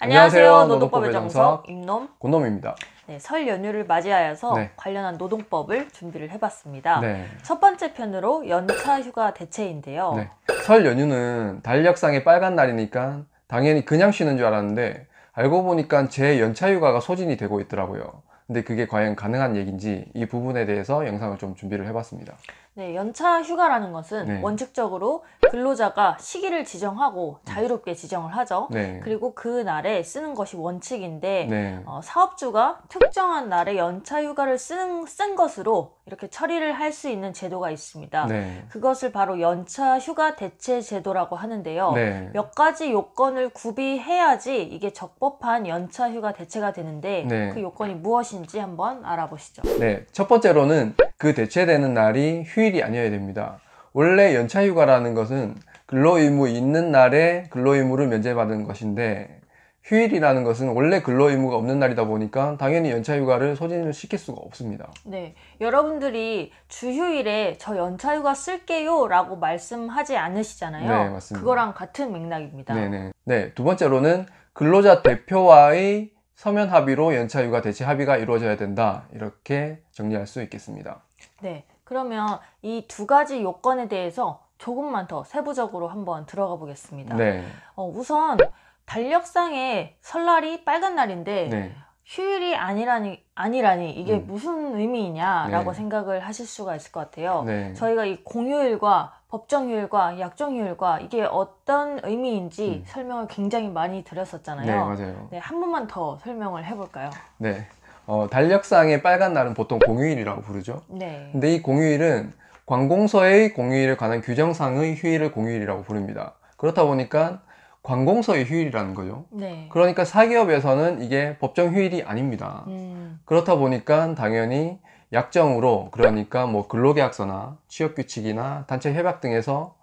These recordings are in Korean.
안녕하세요. 노동법의 정석 임놈 곤놈입니다. 네, 설 연휴를 맞이하여서 네. 관련한 노동법을 준비를 해봤습니다. 네. 첫 번째 편으로 연차휴가 대체인데요. 네. 설 연휴는 달력상의 빨간 날이니까 당연히 그냥 쉬는 줄 알았는데 알고 보니까 제 연차휴가가 소진이 되고 있더라고요. 근데 그게 과연 가능한 얘기인지 이 부분에 대해서 영상을 좀 준비를 해봤습니다. 네, 연차휴가라는 것은 네. 원칙적으로 근로자가 시기를 지정하고 자유롭게 지정을 하죠. 네. 그리고 그 날에 쓰는 것이 원칙인데 네. 사업주가 특정한 날에 연차휴가를 쓴 것으로 이렇게 처리를 할 수 있는 제도가 있습니다. 네. 그것을 바로 연차휴가 대체 제도라고 하는데요. 네. 몇 가지 요건을 구비해야지 이게 적법한 연차휴가 대체가 되는데 네. 그 요건이 무엇인지 한번 알아보시죠. 네. 첫 번째로는 그 대체되는 날이 휴일이 아니어야 됩니다. 원래 연차휴가라는 것은 근로의무 있는 날에 근로의무를 면제받은 것인데 휴일이라는 것은 원래 근로의무가 없는 날이다 보니까 당연히 연차휴가를 소진을 시킬 수가 없습니다. 네, 여러분들이 주휴일에 저 연차휴가 쓸게요 라고 말씀하지 않으시잖아요. 네, 맞습니다. 그거랑 같은 맥락입니다. 네네. 네, 두 번째로는 근로자 대표와의 서면 합의로 연차휴가 대체 합의가 이루어져야 된다, 이렇게 정리할 수 있겠습니다. 네, 그러면 이 두 가지 요건에 대해서 조금만 더 세부적으로 한번 들어가 보겠습니다. 네. 우선 달력상에 설날이 빨간 날인데 네. 휴일이 아니라니 이게 무슨 의미이냐라고 네. 생각을 하실 수가 있을 것 같아요. 네. 저희가 이 공휴일과 법정휴일과 약정휴일과 이게 어떤 의미인지 설명을 굉장히 많이 드렸었잖아요. 네, 맞아요. 네, 한 번만 더 설명을 해볼까요? 네. 달력상의 빨간 날은 보통 공휴일이라고 부르죠. 네. 근데 이 공휴일은 관공서의 공휴일에 관한 규정상의 휴일을 공휴일이라고 부릅니다. 그렇다 보니까 관공서의 휴일이라는 거죠. 네. 그러니까 사기업에서는 이게 법정 휴일이 아닙니다. 그렇다 보니까 당연히 약정으로, 그러니까 뭐 근로계약서나 취업규칙이나 단체 협약 등에서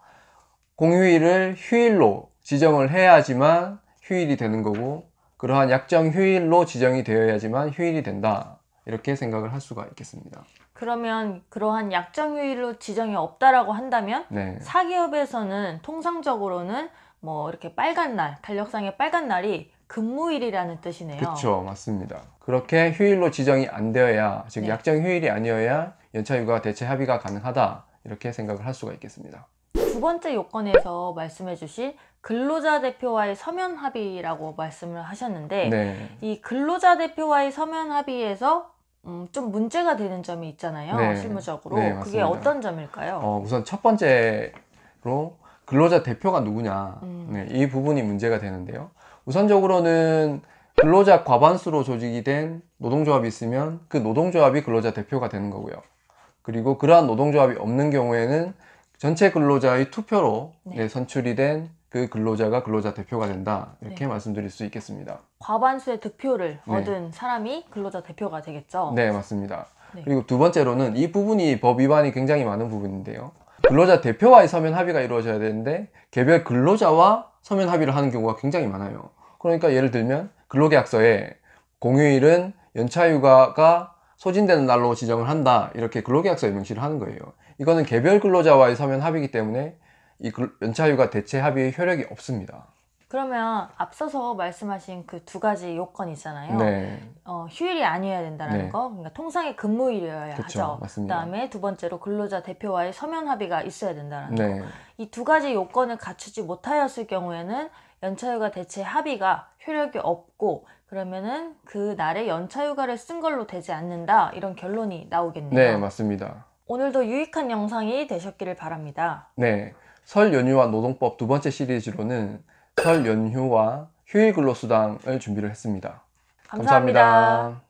공휴일을 휴일로 지정을 해야지만 휴일이 되는 거고, 그러한 약정 휴일로 지정이 되어야지만 휴일이 된다, 이렇게 생각을 할 수가 있겠습니다. 그러면 그러한 약정휴일로 지정이 없다라고 한다면 네. 사기업에서는 통상적으로는 뭐 이렇게 빨간 날, 달력상의 빨간 날이 근무일이라는 뜻이네요. 그렇죠, 맞습니다. 그렇게 휴일로 지정이 안 되어야, 즉 네. 약정 휴일이 아니어야 연차휴가 대체 합의가 가능하다, 이렇게 생각을 할 수가 있겠습니다. 두 번째 요건에서 말씀해 주신 근로자 대표와의 서면 합의라고 말씀을 하셨는데 네. 이 근로자 대표와의 서면 합의에서 좀 문제가 되는 점이 있잖아요. 네. 실무적으로. 네, 그게 맞습니다. 어떤 점일까요? 우선 첫 번째로 근로자 대표가 누구냐, 네, 이 부분이 문제가 되는데요. 우선적으로는 근로자 과반수로 조직이 된 노동조합이 있으면 그 노동조합이 근로자 대표가 되는 거고요. 그리고 그러한 노동조합이 없는 경우에는 전체 근로자의 투표로 선출이 된 그 근로자가 근로자 대표가 된다, 이렇게 말씀드릴 수 있겠습니다. 과반수의 득표를 얻은 사람이 근로자 대표가 되겠죠? 네, 맞습니다. 네. 그리고 두 번째로는 이 부분이 법 위반이 굉장히 많은 부분인데요. 근로자 대표와의 서면 합의가 이루어져야 되는데 개별 근로자와 서면 합의를 하는 경우가 굉장히 많아요. 그러니까 예를 들면 근로계약서에 공휴일은 연차휴가가 소진되는 날로 지정을 한다, 이렇게 근로계약서에 명시를 하는 거예요. 이거는 개별 근로자와의 서면 합의이기 때문에 이 연차휴가 대체 합의의 효력이 없습니다. 그러면 앞서서 말씀하신 그 두 가지 요건 있잖아요. 네. 휴일이 아니어야 된다는 거, 그러니까 통상의 근무일이어야 그쵸, 하죠. 맞습니다. 그다음에 두 번째로 근로자 대표와의 서면 합의가 있어야 된다는 네. 거. 이 두 가지 요건을 갖추지 못하였을 경우에는 연차휴가 대체 합의가 효력이 없고, 그러면은 그 날에 연차휴가를 쓴 걸로 되지 않는다, 이런 결론이 나오겠네요. 네, 맞습니다. 오늘도 유익한 영상이 되셨기를 바랍니다. 네. 설 연휴와 노동법 두 번째 시리즈로는 설 연휴와 휴일 근로수당을 준비를 했습니다. 감사합니다. 감사합니다.